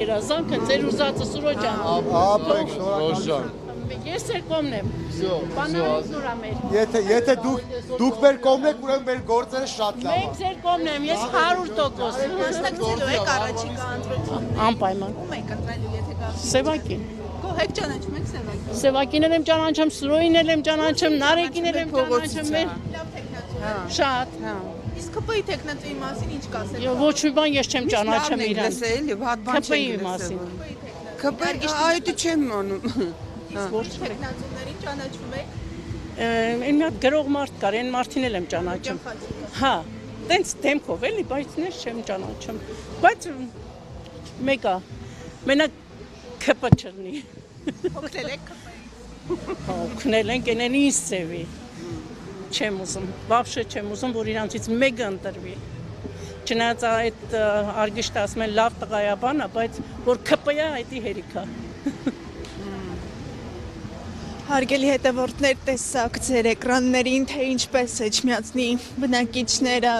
Երազանքը ձեր ուզածը Սուրոջան։ Ապրեք, շնորհակալ։ Ես ձեր կողմն եմ։ Բանալից նորա մեր։ Եթե դուք մեր կողմն եք, ուրեմն մեր գործերը շատ լավ Մենք ձեր կողմն եմ, ես 100%։ Մասնակցելու եք առաջիկա ընտրություններին։ Անպայման։ Ում եք ընտրելու, եթե գա։ Սևակին։ Գոհեք ճանաչում եք Սևակին։ Սևակին եմ ճանաչում, Սուրոյին եմ ճանաչում, Նարեկին եմ ճանաչում։ Լավ տեխնատուր է։ Շատ։ Իսկ ԿՊ-ի տեխնատուի մասին ինչ կասեք։ Ոչ մի բան ես չեմ ճանաչում իրան։ ԿՊ-ի մասին։ Այդ չեմ անում։ Տեխնատուներին ճանաչում եք։ Այն մի հատ գրող մարդ կար, այն մարդին եմ ճանաչում։ Հա, տենց դեմքով էլի, բայց ես չեմ ճանաչում։ Բայց մեկա, մենակ ԿՊ չրնի։ Օգնել եք ԿՊ-ին։ Օգնել ենք այնեն ինձ ծևի։ Չեմ ուզում, բավշե չեմ ուզում, որ իրանցից մեկը ընտրվի։ Չնայած այդ արգիշտը ասում են լավ տղայա բան է, բայց որ ԿՊ-ը այդի հերիքա։ Հարգելի հետևորդներ, տեսակ ձեր էկրաններին, թե ինչպես էջմիածնի բնակիչները